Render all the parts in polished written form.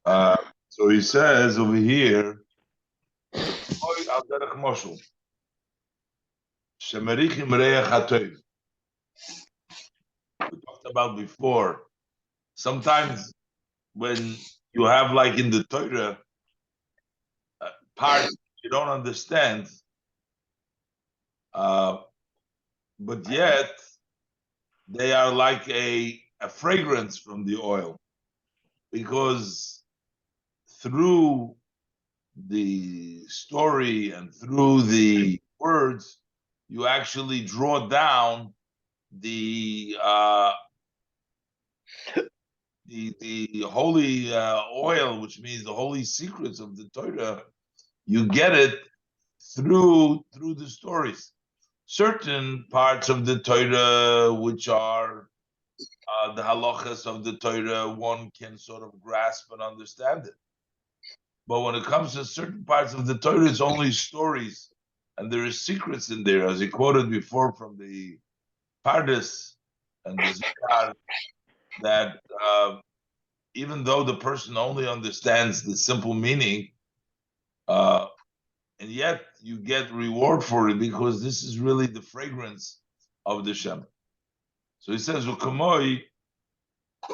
Uh, so he says over here, שמניך לריח הטוב. We talked about before. Sometimes when you have, like in the Torah, parts you don't understand, but yet they are like a fragrance from the oil, because through the story and through the words, you actually draw down the holy oil, which means the holy secrets of the Torah. You get it through the stories. Certain parts of the Torah, which are the halachas of the Torah, one can sort of grasp and understand it. But when it comes to certain parts of the Torah, it's only stories, and there is secrets in there, as he quoted before from the Pardes and the Zikar, that even though the person only understands the simple meaning, and yet you get reward for it, because this is really the fragrance of the Shem. So he says, "Ukamoi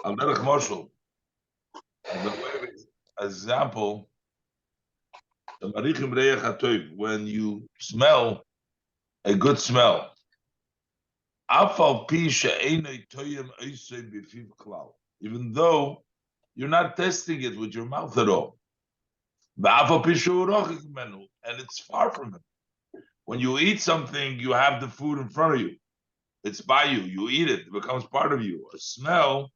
al derech moshel." As a way of example, when you smell a good smell, even though you're not testing it with your mouth at all, and it's far from it. When you eat something, you have the food in front of you. It's by you. You eat it. It becomes part of you. A smell,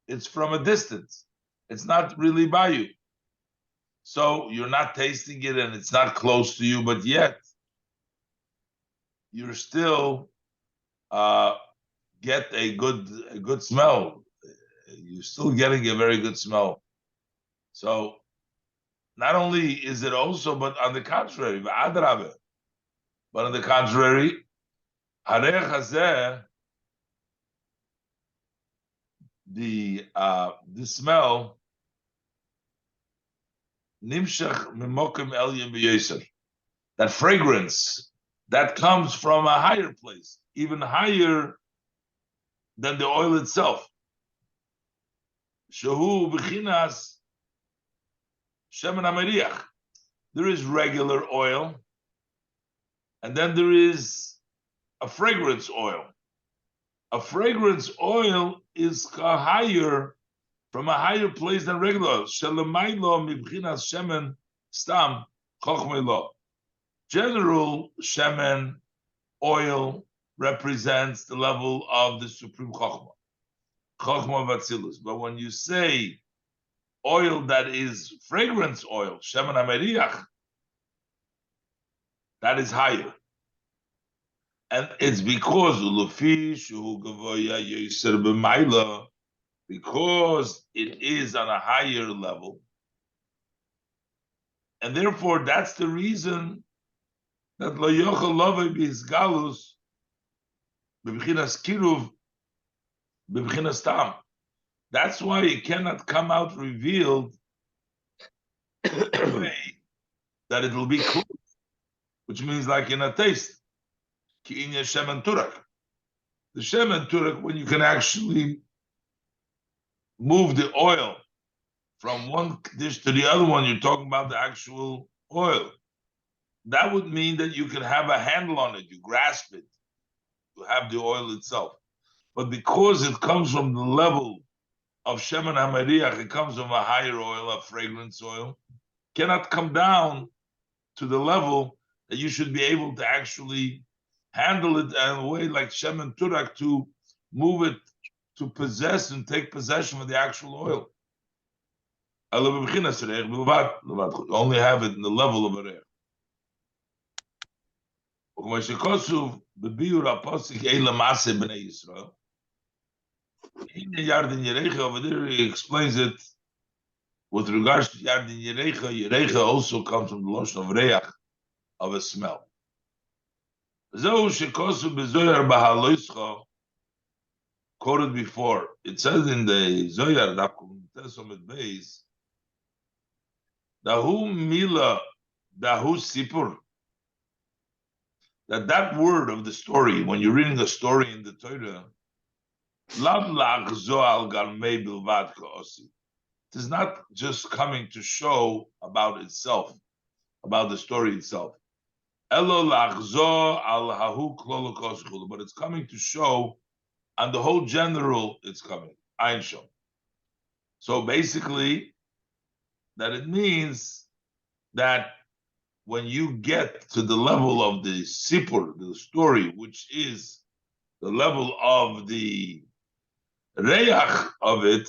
it's from a distance. It's not really by you. So you're not tasting it, and it's not close to you, but yet you're still get a good smell. You're still getting a very good smell. So not only is it also, but on the contrary, but on the contrary, the smell, nimshach mimokim elyon b'yoser, that fragrance that comes from a higher place, even higher than the oil itself. Shehu b'chinas shemen hameriach. There is regular oil, and then there is a fragrance oil. A fragrance oil is higher, from a higher place than regular oil. Shelemaylo mibchinas shemen stam chochmelo. General shemen oil represents the level of the supreme chochmah, chochmah vatzilus. But when you say oil that is fragrance oil, shemen hameriach, that is higher. And it's because because it is on a higher level. And therefore, that's the reason that lo yochel lovei b'izgalus b'bchinas kiruv b'bchinas tam. That's why it cannot come out revealed in a way that it will be close, which means like in a taste. Ki inya shemen turak. The shemen turak, when you can actually move the oil from one dish to the other one, you're talking about the actual oil. That would mean that you can have a handle on it, you grasp it, you have the oil itself. But because it comes from the level of shemen hamariach, it comes from a higher oil, a fragrance oil, cannot come down to the level that you should be able to actually handle it in a way like shemen turak, to move it, to possess and take possession of the actual oil. You only have it in the level of a reich. Over there he explains it with regards to Yardin Yerecha. Yerecha also comes from the lotion of reach, of a smell. Quoted before, it says in the Zoyar, Tesomet Beis, Dahu mila, dahu sipur. That word of the story, when you're reading a story in the Torah, it is not just coming to show about itself, about the story itself. But it's coming to show on the whole general, it's coming. So basically, that it means that when you get to the level of the sipur, the story, which is the level of the reach of it,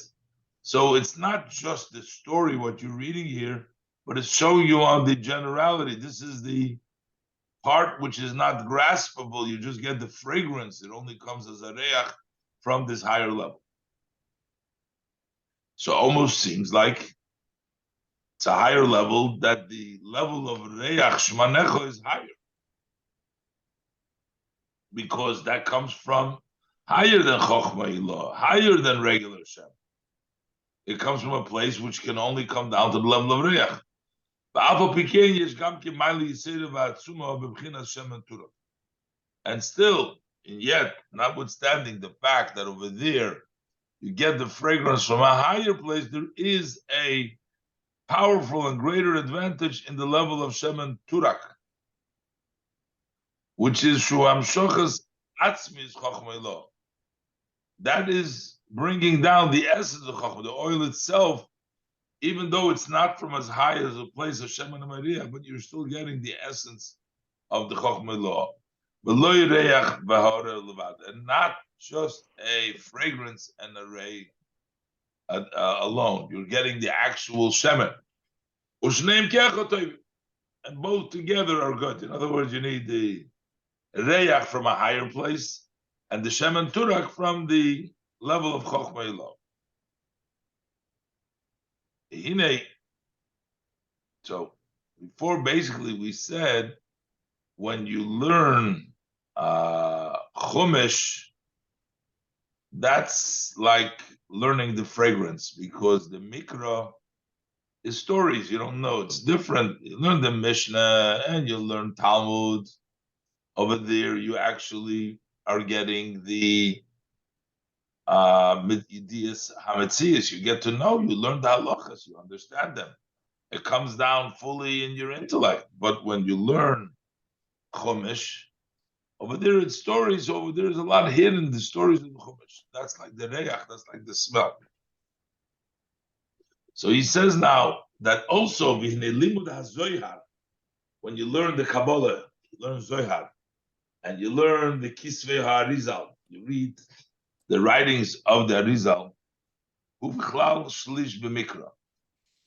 so it's not just the story, what you're reading here, but it's showing you on the generality. This is the part which is not graspable. You just get the fragrance. It only comes as a reach from this higher level. So almost seems like it's a higher level, that the level of reach shmanecha is higher, because that comes from higher than chokhmah ilah, higher than regular Shem. It comes from a place which can only come down to the level of reach. And still, and yet, notwithstanding the fact that over there you get the fragrance from a higher place, there is a powerful and greater advantage in the level of Shemen Turak, which is Shuam Shochas Atzmis Chochmah. That is bringing down the essence of Chochmah, the oil itself, even though it's not from as high as a place of Shemen Maria, but you're still getting the essence of the Chochmah. And not just a fragrance and a ray alone. You're getting the actual Shemen. And both together are good. In other words, you need the Reach from a higher place and the Shemen Turak from the level of Chochmah Ilah. So before, basically, we said when you learn Chumash, that's like learning the fragrance, because the Mikra is stories. You don't know. It's different. You learn the Mishnah and you learn Talmud. Over there, you actually are getting the Midias Hametzias. You get to know. You learn the halachas. You understand them. It comes down fully in your intellect. But when you learn Chumash, over there it's stories. Over there is a lot hidden in the stories of the Chumash. That's like the reach. That's like the smell. So he says now that also when you learn the Kabbalah, you learn Zohar, and you learn the Kisvei HaArizal, you read the writings of the Arizal,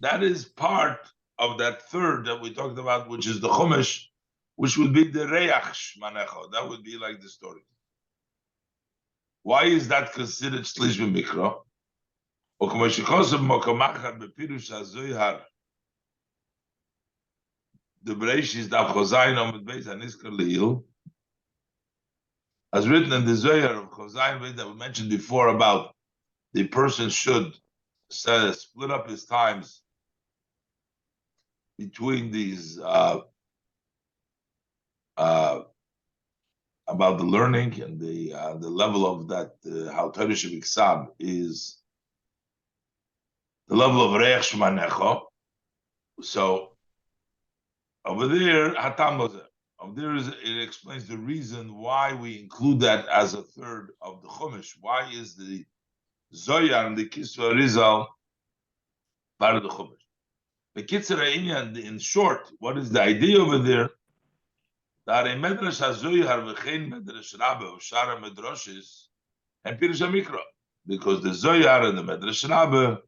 that is part of that third that we talked about, which is the Chumash, which would be the Reach Shmanecha. That would be like the story. Why is that considered Shlish B'Mikra? The Bereishis Daf Chozayin Amud Beis Haniskar Leil, as written in the Zohar of Chozayin that we mentioned before about the person should split up his times between these about the learning and the level of that how Torah Shebiksav is the level of Reich Shmanecha. So over there, Hatam Lozer. Over there it explains the reason why we include that as a third of the Chumash. Why is the Zohar and the Kisva Rizal part of the Chumash? The Kitzur Inyan, in short, what is the idea over there? That a Medrash HaZohar v'chein Medrash Rabbe or Shara Medrashis and Pirush HaMikra, because the Zohar and the Medrash Rabbe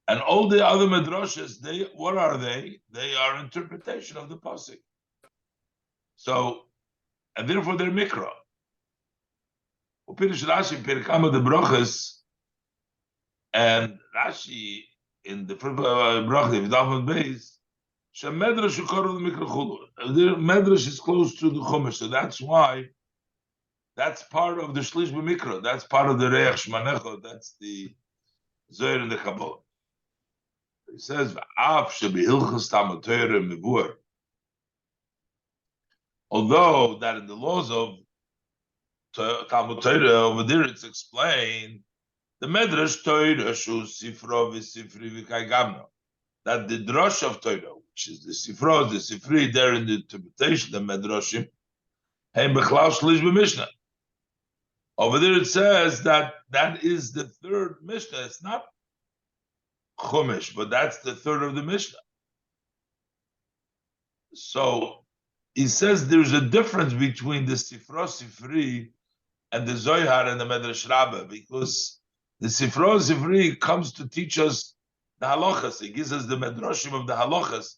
and all the other Medrashis, what are they? They are interpretation of the Pasuk. So, and therefore they're Mikra. Pirush Rashi, Pirkama the Brachas, and Rashi in the Brachas, V'dafon Beis, Medrash is close to the Chumash, so that's why that's part of the Shlish B'Mikra. That's part of the Reich Shmanecha. That's the Zohar and the Kabbalah. He says, although that in the laws of Talmud Torah over there it's explained the Medrash Torah shu sifro v'sifri v'kaigamno, that the drush of Torah, which is the sifros, the sifri, there in the interpretation of Medrashim, hein b'chlal shlish b'mishnah. Over there it says that that is the third Mishnah. It's not Chumash, but that's the third of the Mishnah. So he says there's a difference between the Sifro Sifri and the Zohar and the Medrash Rabbah, because the Sifro Sifri comes to teach us the halachas. It gives us the Medrashim of the halachas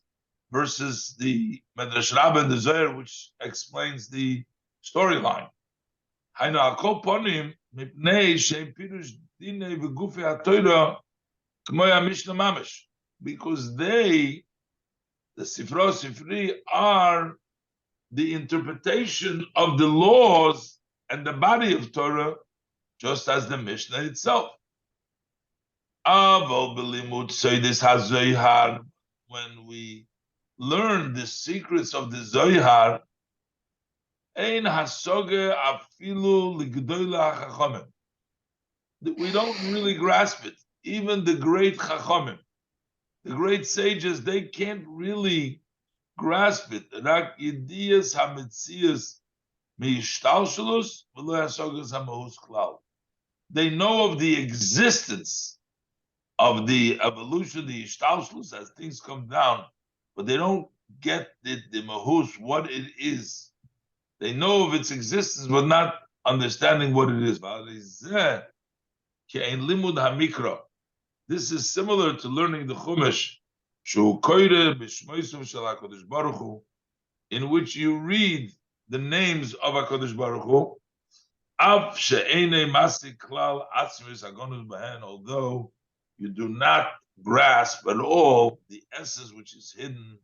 versus the Medrash Rabbah and the Zohar, which explains the storyline. Because they, the Sifro Sifri, are the interpretation of the laws and the body of Torah, just as the Mishnah itself. When we learn the secrets of the Zohar, we don't really grasp it. Even the great Chachamim, the great sages, they can't really grasp it. They know of the existence of the evolution, the ishtalshlus, as things come down, but they don't get the mahus, what it is. They know of its existence, but not understanding what it is. This is similar to learning the Chumash, in which you read the names of HaKadosh Baruch Hu, although you do not grasp at all the essence which is hidden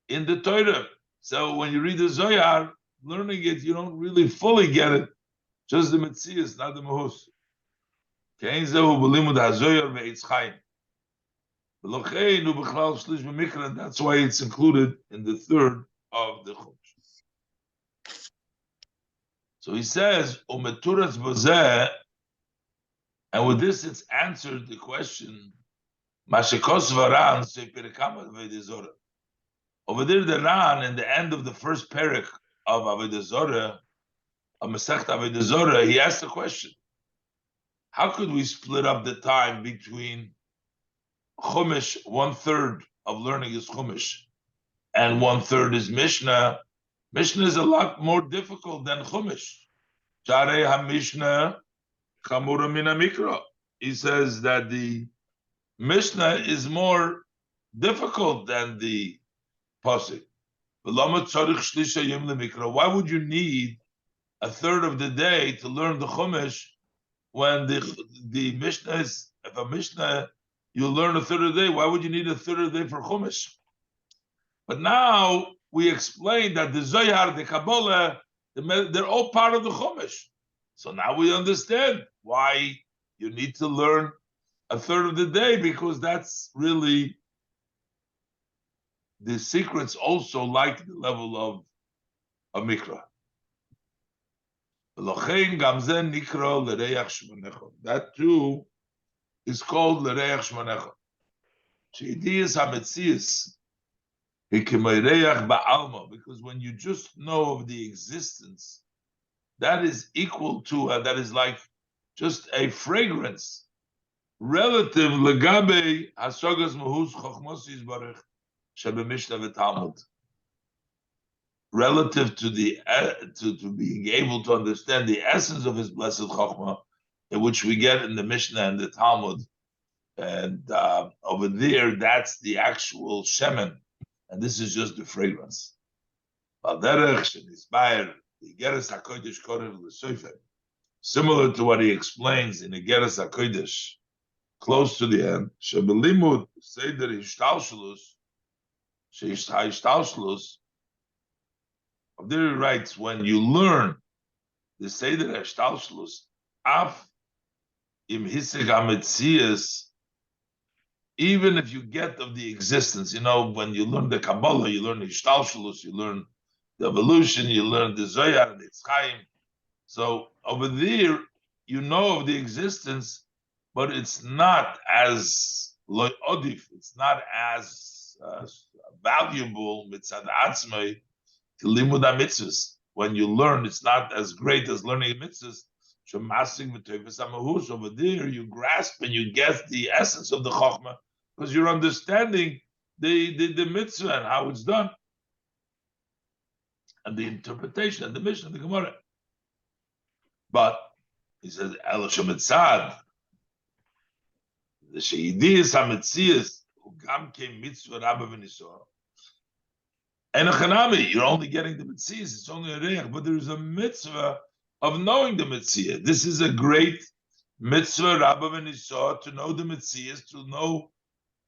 in the Torah. So when you read the Zohar, learning it, you don't really fully get it, just the Metzias, not the Mahus. That's why it's included in the third of the Chumash. So he says, and with this it's answered the question, over there the Ran, in the end of the first parak of Avodah Zorah, of Masechet Avodah Zorah, he asked the question, how could we split up the time between Chumash, 1/3 of learning is Chumash, and 1/3 is Mishnah? Mishnah is a lot more difficult than Chumash. Sharei HaMishnah Chamura Min HaMikra. He says that the Mishnah is more difficult than the Pasuk. Why would you need 1/3 of the day to learn the Chumash when the Mishnah is, if a Mishnah you learn 1/3 of the day, why would you need 1/3 of the day for Chumash? But now we explain that the Zohar, the Kabbalah, they're all part of the Chumash. So now we understand why you need to learn 1/3 of the day, because that's really the secrets also like the level of Mikra. That too is called L'reach Shmonecha. Because when you just know of the existence, that is equal to, that is like just a fragrance relative legabe hasogas mahus chochmos yisbarach shebemishnah v'talmud, relative to the to being able to understand the essence of his blessed chokhmah, in which we get in the Mishnah and the Talmud, and over there that's the actual shemen, and this is just the fragrance. Similar to what he explains in the Igeres HaKodesh, close to the end, Shebelimud Seder Hishtalshelus, Hishtalshelus. There he writes, when you learn the Seder Hishtalshelus, Af im Hisig HaMetzias, even if you get of the existence, when you learn the Kabbalah, you learn the Ishtalshalus, you learn the evolution, you learn the Zoyar, the Chaim. So over there, you know of the existence, but it's not as loy odif. It's not as valuable mitzad atzmai to limud mitzvahs. When you learn, it's not as great as learning mitzvahs. Over there, you grasp and you get the essence of the chokhmah because you're understanding the mitzvah and how it's done and the interpretation and the mission of the Gemara. But he says, Eloshim Mitzad, the Sheidis HaMetzias, who gam came mitzvah Rabba v'nisor. And a Chanami, you're only getting the Metzias, it's only a Reach, but there is a mitzvah of knowing the Metzia. This is a great mitzvah Rabba v'nisor, to know the Metzias, to know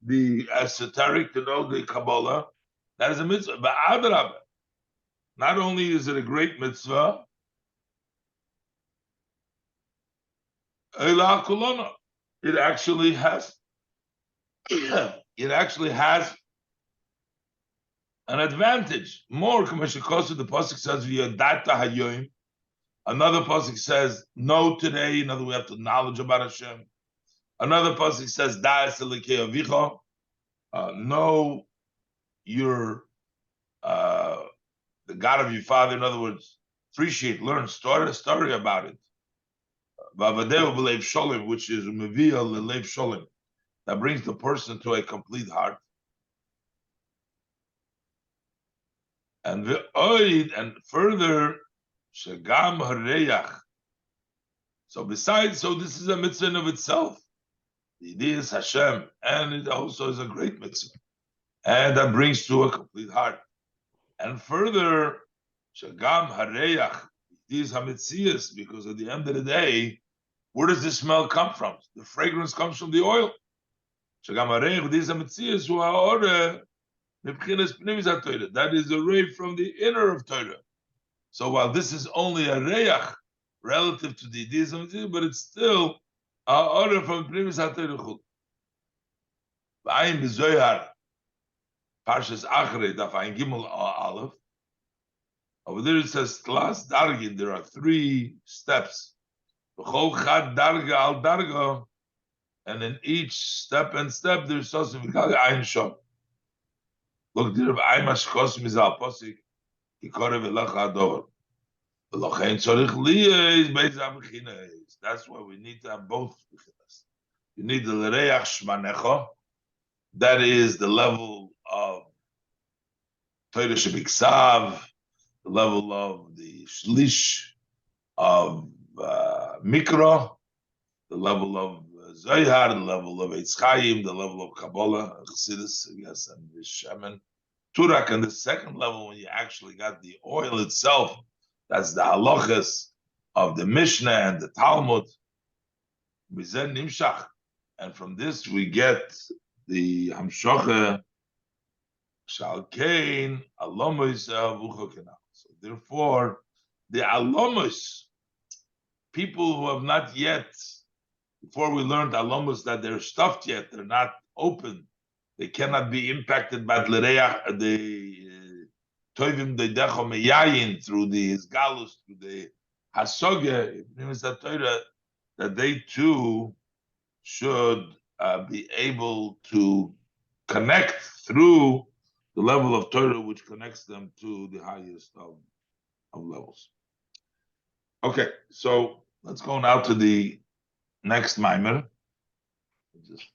the esoteric, to know the Kabbalah. That is a mitzvah. But Adrabah, not only is it a great mitzvah, it actually has an advantage. More commercial cost of the pasuk says v'yadata hayoim. Another pasuk says know today. Another we have to knowledge about Hashem. Another pasuk says da'as elikei avicha. Know your the God of your father. In other words, appreciate, learn, start a story about it. Which is that brings the person to a complete heart. And further, shagam hareach. So this is a mitzvah in of itself. The idea is Hashem, and it also is a great mitzvah, and that brings to a complete heart. And further, shagam hareach. These hamitzias, because at the end of the day, where does the smell come from? The fragrance comes from the oil. That is a ray from the inner of Torah. So while this is only a reach relative to the ideas of Mitzvah, but it's still a order from Pnimis HaTorah. V'ayim b'zoyar, Parshas Achrei, Daf Ayin Gimel Aleph. Over there it says, Tlas Dargin, there are 3 steps. B'chol Chad Darga al Darga, and in each step there's Sosim V'kal Ayin Shom. Look, there Ayin Mashkos Mizal Posik, Kikorev Elecha Ador. That's why we need to have both. You need the Lereach Shmanecha, that is the level of Torah Shebiksav, the level of the Shlish of Mikra, the level of Zohar, the level of Eitz Chaim, the level of Kabbalah, Chassidus, yes, and the Shemen, Turak, and the second level when you actually got the oil itself, that's the halachas of the Mishnah and the Talmud. And from this we get the Hamshocha Shalkein Alomos Vuchokenah. So therefore, the Alomos, people who have not yet, before we learned Alomos, that they're stuffed yet, they're not open, they cannot be impacted by the Tovim de Decho Meyayin, through the Isgalus, through the Hasoge, that they too should be able to connect through the level of Torah which connects them to the highest of levels. Okay, so let's go now to the next Mamer. Just